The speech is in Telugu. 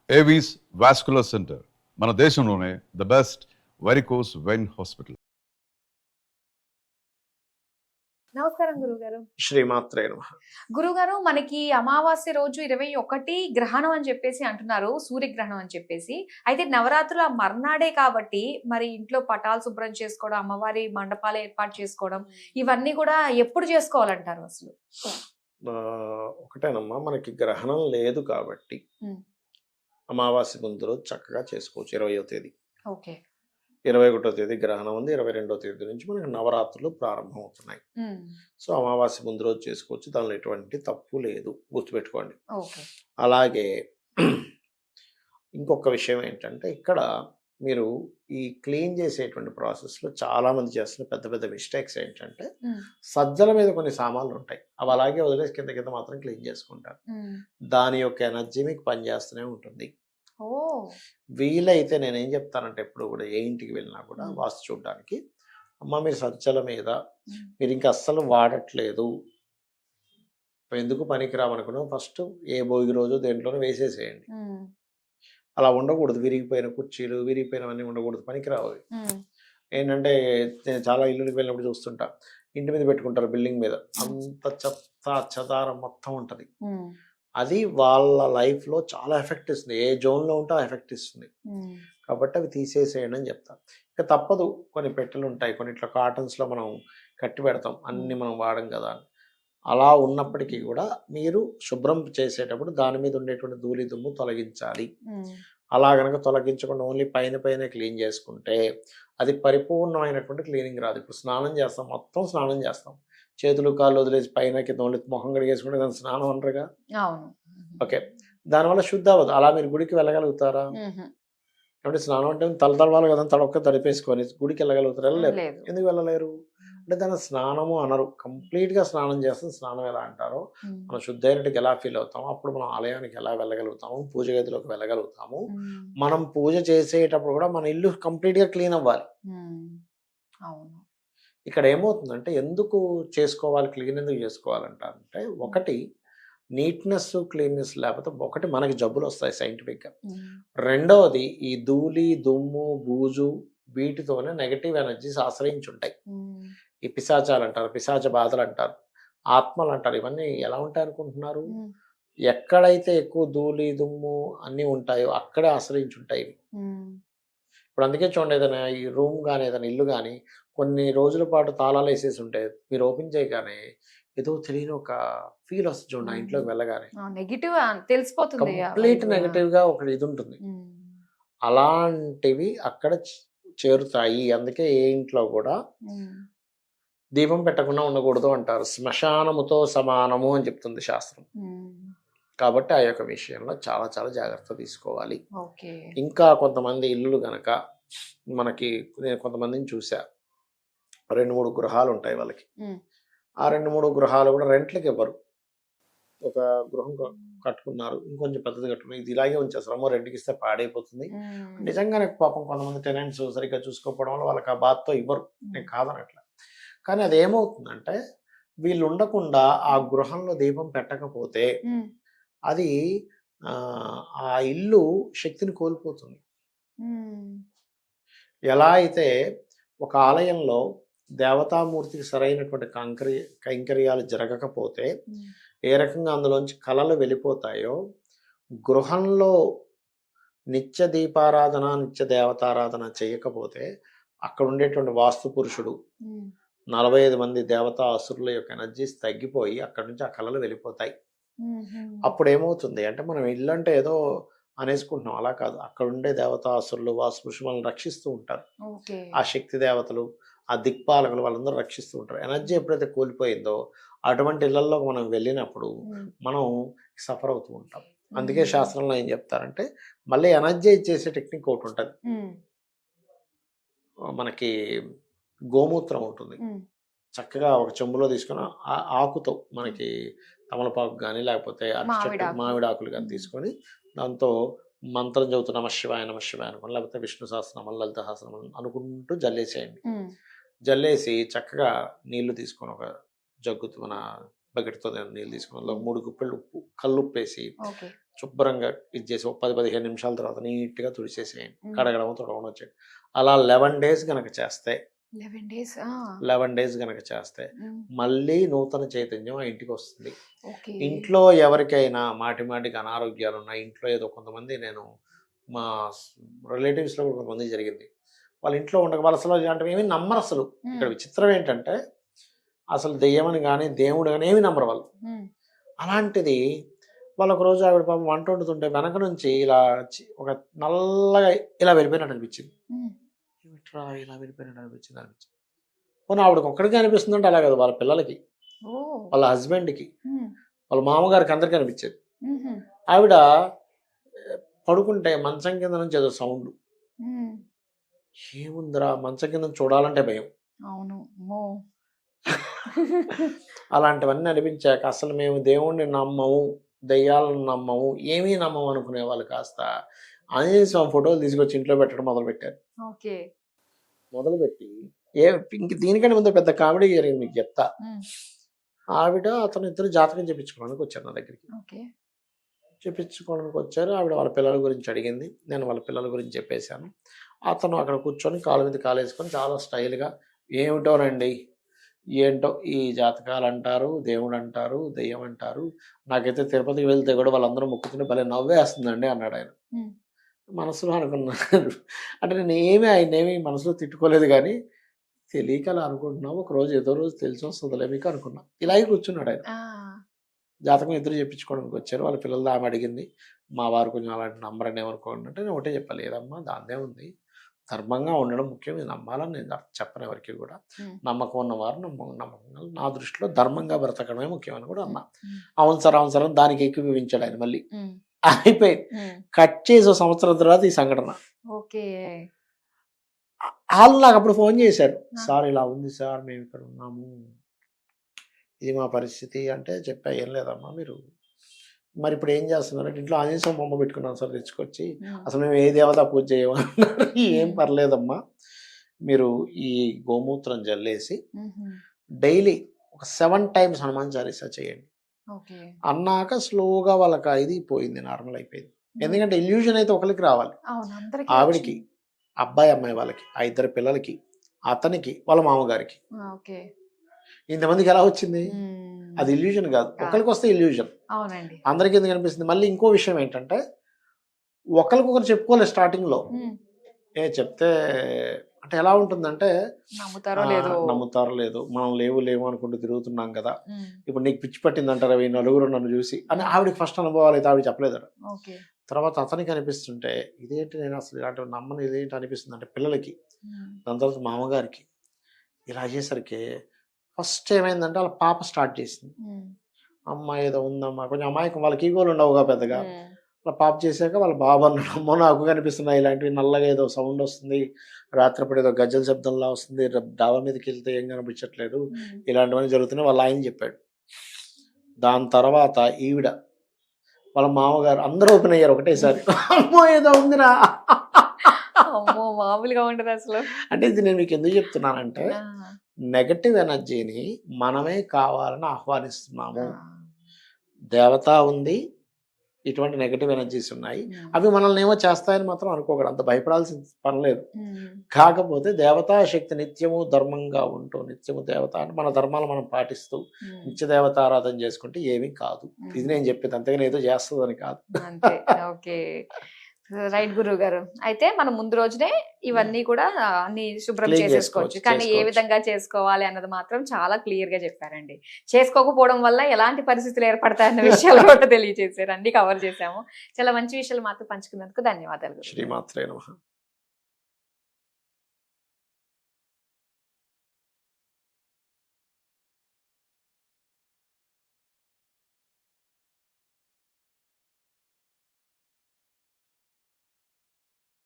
ఏవీస్ వాస్కులర్ సెంటర్ మన దేశంలోనే the best varicose vein hospital. నమస్కారం గురుగారు. శ్రీమాత్రే నమః. గురుగారు, మనకి అమావాస్య రోజు 21 గ్రహణం అని చెప్పేసి అంటున్నారు, సూర్యగ్రహణం అని చెప్పేసి. అయితే నవరాత్రుల మర్నాడే కాబట్టి మరి ఇంట్లో పటాలు శుభ్రం చేసుకోవడం, అమ్మవారి మండపాలు ఏర్పాటు చేసుకోవడం, ఇవన్నీ కూడా ఎప్పుడు చేసుకోవాలంటారు అసలు? ఒకటేనమ్మా, మనకి గ్రహణం లేదు కాబట్టి అమావాస్య ముందు రోజు చక్కగా చేసుకోవచ్చు. 20వ తేదీ, ఓకే, 21వ తేదీ గ్రహణం ఉంది. 22వ తేదీ నుంచి మనకి నవరాత్రులు ప్రారంభం అవుతున్నాయి. సో అమావాస్య ముందు రోజు చేసుకోవచ్చు, దానిలో ఎటువంటి తప్పు లేదు, గుర్తుపెట్టుకోండి. అలాగే ఇంకొక విషయం ఏంటంటే, ఇక్కడ మీరు ఈ క్లీన్ చేసేటువంటి ప్రాసెస్లో చాలా మంది చేస్తున్న పెద్ద పెద్ద మిస్టేక్స్ ఏంటంటే, సజ్జల మీద కొన్ని సామాన్లు ఉంటాయి, అవి అలాగే వదిలేసి కింద కింద మాత్రం క్లీన్ చేసుకుంటారు. దాని యొక్క ఎనర్జీ మీకు పనిచేస్తూనే ఉంటుంది. వీలైతే నేనేం చెప్తానంటే, ఎప్పుడు కూడా ఏ ఇంటికి వెళ్ళినా కూడా వాస్తు చూడడానికి, అమ్మ మీరు సజ్జల మీద మీరు ఇంకా అస్సలు వాడట్లేదు, ఎందుకు పనికిరామనుకున్నాం, ఫస్ట్ ఏ భోగి రోజు దేంట్లోనే వేసేసేయండి. అలా ఉండకూడదు. విరిగిపోయిన కుర్చీలు, విరిగిపోయినవన్నీ ఉండకూడదు, పనికిరావు. ఏంటంటే నేను చాలా ఇల్లుకి వెళ్ళినప్పుడు చూస్తుంటా, ఇంటి మీద పెట్టుకుంటారు, బిల్డింగ్ మీద అంత చెత్త చెదారం మొత్తం ఉంటుంది. అది వాళ్ళ లైఫ్లో చాలా ఎఫెక్ట్ ఇస్తుంది. ఏ జోన్లో ఉంటే ఆ ఎఫెక్ట్ ఇస్తుంది. కాబట్టి అవి తీసేసేయండి అని చెప్తాను. ఇక తప్పదు, కొన్ని పెట్టెలు ఉంటాయి, కొన్ని ఇట్లా కాటన్స్లో మనం కట్టి పెడతాం, అన్ని మనం వాడం కదా అని. అలా ఉన్నప్పటికీ కూడా మీరు శుభ్రం చేసేటప్పుడు దాని మీద ఉండేటువంటి ధూళి దుమ్ము తొలగించాలి. అలా గనక తొలగించకుండా ఓన్లీ పైన పైన క్లీన్ చేసుకుంటే అది పరిపూర్ణమైనటువంటి క్లీనింగ్ రాదు. ఇప్పుడు స్నానం చేస్తాం, మొత్తం స్నానం చేస్తాం, చేతులు కాళ్ళు వదిలేసి పైన కింద ఓన్లీ మొహం కడిగేసుకుంటే దాని స్నానం అంటారుగా. ఓకే, దానివల్ల శుద్ధి అవ్వదు. అలా మీరు గుడికి వెళ్ళగలుగుతారా? కాబట్టి స్నానం అంటే తలతడవాలి కదా, తడొక్క తడిపేసుకొని గుడికి వెళ్ళగలుగుతారు? వెళ్ళలేరు. ఎందుకు వెళ్ళలేరు అంటే దాని స్నానము అనరు, కంప్లీట్గా స్నానం చేస్తాం. స్నానం ఎలా అంటారో, మనం శుద్ధైనటికి ఎలా ఫీల్ అవుతాము, అప్పుడు మనం ఆలయానికి ఎలా వెళ్ళగలుగుతాము, పూజ గదిలోకి వెళ్ళగలుగుతాము. మనం పూజ చేసేటప్పుడు కూడా మన ఇల్లు కంప్లీట్గా క్లీన్ అవ్వాలి. ఇక్కడ ఏమవుతుందంటే, ఎందుకు చేసుకోవాలి, క్లీన్ ఎందుకు చేసుకోవాలంటే, ఒకటి నీట్నెస్ క్లీన్నెస్ లేకపోతే ఒకటి మనకి జబ్బులు వస్తాయి సైంటిఫిక్గా. రెండవది ఈ ధూళి దుమ్ము బూజు వీటితోనే నెగటివ్ ఎనర్జీస్ ఆశ్రయించి ఉంటాయి. ఈ పిశాచాలు అంటారు, పిశాచ బాధలు అంటారు, ఆత్మలు అంటారు. ఇవన్నీ ఎలా ఉంటాయి అనుకుంటున్నారు? ఎక్కడైతే ఎక్కువ ధూళి దుమ్ము అన్నీ ఉంటాయో అక్కడే ఆశ్రయించి ఉంటాయి. ఇప్పుడు అందుకే చూడండి, ఏదైనా ఈ రూమ్ కానీ ఏదైనా ఇల్లు కానీ కొన్ని రోజుల పాటు తాళాలు వేసేసి ఉంటాయి, మీరు ఓపెన్ చేయగానే ఏదో తెలియని ఒక ఫీల్ వస్తుంది చూడండి, ఆ ఇంట్లోకి వెళ్ళగానే నెగిటివ్ తెలిసిపోతుంది, కంప్లీట్ నెగటివ్ గా ఒకటి ఇది ఉంటుంది. అలాంటివి అక్కడ చేరుతాయి. అందుకే ఏ ఇంట్లో కూడా దీపం పెట్టకుండా ఉండకూడదు అంటారు. శ్మశానముతో సమానము అని చెప్తుంది శాస్త్రం. కాబట్టి ఆ యొక్క విషయంలో చాలా చాలా జాగ్రత్త తీసుకోవాలి. ఇంకా కొంతమంది ఇల్లులు గనక మనకి, నేను కొంతమందిని చూసా, 2-3 గృహాలు ఉంటాయి వాళ్ళకి. ఆ 2-3 గృహాలు కూడా రెంట్లకి ఇవ్వరు. ఒక గృహం కట్టుకున్నారు, ఇంకొంచెం పెద్దది కట్టుకున్నారు, ఇది ఇలాగే ఉంచేస్తారు, అమ్మో రెంట్కి ఇస్తే పాడైపోతుంది. నిజంగానే పాపం కొంతమంది టెనెంట్స్ సరిగ్గా చూసుకోకపోవడం వల్ల వాళ్ళకి ఆ బాధతో ఇవ్వరు, నేను కాదనట్లా. కానీ అది ఏమవుతుందంటే, వీళ్ళు ఉండకుండా ఆ గృహంలో దీపం పెట్టకపోతే అది ఆ ఇల్లు శక్తిని కోల్పోతుంది. ఎలా అయితే ఒక ఆలయంలో దేవతామూర్తికి సరైనటువంటి కైంకర్యాలు జరగకపోతే ఏ రకంగా అందులోంచి కళలు వెళ్ళిపోతాయో, గృహంలో నిత్య దీపారాధన నిత్య దేవతారాధన చేయకపోతే అక్కడ ఉండేటువంటి వాస్తు పురుషుడు 45 మంది దేవతా అసురుల యొక్క ఎనర్జీస్ తగ్గిపోయి అక్కడి నుంచి ఆ కళలు వెళ్ళిపోతాయి. అప్పుడు ఏమవుతుంది అంటే, మనం ఇల్లు అంటే ఏదో అనేసుకుంటున్నాం, అలా కాదు. అక్కడ ఉండే దేవతా అసురులు వాస్తు పురుషులు మనల్ని రక్షిస్తూ ఉంటారు. ఆ శక్తి దేవతలు, ఆ దిక్పాలకులు వాళ్ళందరూ రక్షిస్తూ ఉంటారు. ఎనర్జీ ఎప్పుడైతే కోల్పోయిందో అటువంటి ఇళ్లలో మనం వెళ్ళినప్పుడు మనం సఫర్ అవుతూ ఉంటాం. అందుకే శాస్త్రంలో ఏం చెప్తారంటే, మళ్ళీ ఎనర్జీ చేసే టెక్నిక్ ఒకటి ఉంటుంది. మనకి గోమూత్రం ఉంటుంది, చక్కగా ఒక చెంబులో తీసుకొని ఆకుతో, మనకి తమలపాకు కానీ లేకపోతే మామిడి ఆకులు కానీ తీసుకొని దాంతో మంత్రం చదువుతూ నమశివాయ నమశివాయ అనుకోండి, లేకపోతే విష్ణు సహస్రనామం లలిత సహస్రనామం అనుకుంటూ జల్లేసేయండి. జల్లేసి చక్కగా నీళ్లు తీసుకొని ఒక జగ్గు మన బకెట్తో నేను నీళ్ళు తీసుకుని అందులో 3 గుప్పెళ్ళు ఉప్పు కల్లుప్పు వేసి ఓకే. శుభ్రంగా ఇది చేసి ఒక 10-15 నిమిషాల తర్వాత నీట్గా తుడిచేసేయండి. ఉమ్. కడగడం తొడవడం వచ్చేది. అలా 11 డేస్ కనుక చేస్తే 11 డేస్. 11 డేస్ కనుక చేస్తే మళ్ళీ నూతన చైతన్యం ఆ ఇంటికి వస్తుంది. ఓకే. ఇంట్లో ఎవరికైనా మాటిమాటికి అనారోగ్యాలు ఉన్నాయి, ఇంట్లో ఏదో కొంతమంది నేను మా రిలేటివ్స్లో కూడా కొంతమంది జరిగింది, వాళ్ళ ఇంట్లో ఉండక వాళ్ళు అసలు ఇలాంటివి ఏమీ నమ్మరు. అసలు ఇక్కడ విచిత్రం ఏంటంటే అసలు దెయ్యమని కానీ దేవుడు కానీ ఏమి నమ్మరు వాళ్ళు. అలాంటిది వాళ్ళు ఒక రోజు ఆవిడ పాపం వంట వండుతుంటే వెనక నుంచి ఇలా ఒక నల్లగా ఇలా వెళ్ళిపోయినట్టు అనిపించింది. ఏమిట్రా ఇలా వెళ్ళిపోయినట్టు అనిపించింది. పోనీ ఆవిడకి ఒక్కడికి అనిపిస్తుందంటే అలా కదా, వాళ్ళ పిల్లలకి, వాళ్ళ హస్బెండ్కి, వాళ్ళ మామగారికి అందరికీ అనిపించేది. ఆవిడ పడుకుంటే మంచం కింద నుంచి ఏదో సౌండ్, ఏముందిరా మంచం కింద చూడాలంటే భయం. అవును. అలాంటివన్నీ అనిపించాక అసలు మేము దేవుణ్ణి నమ్మము, దెయ్యాలను నమ్మము, ఏమీ నమ్మము అనుకునే వాళ్ళు కాస్త ఆంజనేయ స్వామి ఫోటోలు తీసుకొచ్చి ఇంట్లో పెట్టడం మొదలుపెట్టారు. ఓకే. మొదలుపెట్టి ఇంక దీనికంటే ముందు పెద్ద కామెడీ జరిగింది మీకు చెప్తా. ఆవిడ అతను ఇద్దరు జాతకం చెప్పించుకోవడానికి వచ్చారు నా దగ్గరికి. ఓకే. చెప్పించుకోవడానికి వచ్చారు. ఆవిడ వాళ్ళ పిల్లల గురించి అడిగింది, నేను వాళ్ళ పిల్లల గురించి చెప్పేశాను. అతను అక్కడ కూర్చొని కాలు మీద కాలు వేసుకొని చాలా స్టైల్గా ఏమిటోనండి, ఏంటో ఈ జాతకాలు అంటారు, దేవుడు అంటారు, దెయ్యం అంటారు, నాకైతే తిరుపతికి వెళ్తే కూడా వాళ్ళందరూ మొక్కుతుంటే భలే నవ్వేస్తుందండి అన్నాడు ఆయన. మనసులో అనుకున్నాను, అంటే నేను ఆయనేమి మనసులో తిట్టుకోలేదు, కానీ తెలియక అలా అనుకుంటున్నాము, ఒక రోజు ఏదో రోజు తెలిసి వస్తుందిలే మీకు అనుకున్నా. ఇలాగే కూర్చున్నాడు ఆయన. జాతకం ఇద్దరు చెప్పించుకోవడానికి వచ్చారు. వాళ్ళ పిల్లలు ఆమె అడిగింది, మా వారు కొంచెం అలాంటి నమ్మరని ఏమనుకోండి అంటే, నేను ఒకటే చెప్పాలి, లేదమ్మా దాన్నే ఉంది, ధర్మంగా ఉండడం ముఖ్యం, ఇది నమ్మాలని నేను చెప్పను ఎవరికి కూడా. నమ్మకం ఉన్నవారు నమ్మకంగా, నా దృష్టిలో ధర్మంగా బ్రతకడమే ముఖ్యం అని కూడా అన్నా. అవును సార్ అవును సార్ అని దానికి ఏకీభవించాడు ఆయన. మళ్ళీ అయిపోయింది. కట్ చేసి 1 సంవత్సరం తర్వాత ఈ సంఘటన. వాళ్ళు నాకు అప్పుడు ఫోన్ చేశారు, సార్ ఇలా ఉంది సార్, మేము ఇక్కడ ఉన్నాము, ఇది మా పరిస్థితి అంటే చెప్పా. ఏం లేదమ్మా, మీరు మరి ఇప్పుడు ఏం చేస్తున్నారంటే, ఇంట్లో ఆంజనేయ స్వామి బొమ్మ పెట్టుకున్నాం సార్ తెచ్చుకొచ్చి, అసలు మేము ఏ దేవత పూజ చేయమన్నారు. ఏం పర్లేదమ్మా, మీరు ఈ గోమూత్రం జల్లేసి డైలీ ఒక 7 టైమ్స్ హనుమాన్ చాలీసా చేయండి అన్నాక స్లోగా వాళ్ళకి ఇది పోయింది, నార్మల్ అయిపోయింది. ఎందుకంటే ఇల్యూజన్ అయితే ఒకరికి రావాలి, ఆవిడికి, అబ్బాయి అమ్మాయి వాళ్ళకి, ఆ 2 పిల్లలకి, అతనికి, వాళ్ళ మామగారికి. ఇంతమందికి ఎలా వచ్చింది? అది ఇల్యూజన్ కాదు, ఒకరికి వస్తే ఇల్యూజన్, అందరికీ ఎందుకు అనిపిస్తుంది. మళ్ళీ ఇంకో విషయం ఏంటంటే, ఒకరికొకరు చెప్పుకోలేదు స్టార్టింగ్లో. చెప్తే అంటే ఎలా ఉంటుందంటే, నమ్ముతారో లేదు, మనం లేవు అనుకుంటూ తిరుగుతున్నాం కదా, ఇప్పుడు నీకు పిచ్చి పట్టిందంటారా ఈ నలుగురు నన్ను చూసి అని ఆవిడకి ఫస్ట్ అనుభవాలు అయితే ఆవిడ చెప్పలేదు. తర్వాత అతనికి అనిపిస్తుంటే, ఇదేంటి నేను అసలు ఇలాంటివి నమ్మను, ఇదేంటి అనిపిస్తుంది అంటే పిల్లలకి, దాని తర్వాత మామగారికి. ఇలా అయ్యేసరికి ఫస్ట్ ఏమైందంటే వాళ్ళ పాప స్టార్ట్ చేసింది, అమ్మ ఏదో ఉందమ్మా, కొంచెం అమాయకం, వాళ్ళకి ఈగోలు ఉండవుగా పెద్దగా. వాళ్ళ పాప చేశాక వాళ్ళ బాబు అన్నాడు, అమ్మో నాకు కనిపిస్తున్నాయి ఇలాంటివి, నల్లగా ఏదో సౌండ్ వస్తుంది, రాత్రిపూట ఏదో గజ్జల శబ్దంలా వస్తుంది, డాబా మీదకి వెళ్తే ఏం కనిపించట్లేదు, ఇలాంటివన్నీ జరుగుతున్నాయి వాళ్ళ ఆయన చెప్పాడు. దాని తర్వాత ఈవిడ, వాళ్ళ మామగారు అందరూ ఓపెన్ అయ్యారు ఒకటేసారి, అమ్మో ఏదో ఉందిరా. మామూలుగా ఉండదు అసలు. అంటే ఇది నేను మీకు ఎందుకు చెప్తున్నానంటే, నెగటివ్ ఎనర్జీని మనమే కావాలని ఆహ్వానిస్తున్నాము. దేవత ఉంది, ఇటువంటి నెగటివ్ ఎనర్జీస్ ఉన్నాయి, అవి మనల్ని ఏమో చేస్తాయని మాత్రం అనుకోకూడదు, అంత భయపడాల్సిన పనిలేదు. కాకపోతే దేవతా శక్తి నిత్యము ధర్మంగా ఉంటూ, నిత్యము దేవత అంటే మన ధర్మాలు మనం పాటిస్తూ నిత్య దేవత ఆరాధన చేసుకుంటే ఏమీ కాదు. ఇది నేను చెప్పేది, అంతేగాని ఏదో చేస్తుందని కాదు. ఓకే, రైట్ గురువు గారు. అయితే మనం ముందు రోజునే ఇవన్నీ కూడా అన్ని శుభ్రం చేసేసుకోవచ్చు, కానీ ఏ విధంగా చేసుకోవాలి అన్నది మాత్రం చాలా క్లియర్ గా చెప్పారండి. చేసుకోకపోవడం వల్ల ఎలాంటి పరిస్థితులు ఏర్పడతాయన్న విషయాలు కూడా తెలియజేశారు, అన్ని కవర్ చేశాము. చాలా మంచి విషయాలు మాతో పంచుకున్నందుకు ధన్యవాదాలు. శ్రీమాత్రే నమః.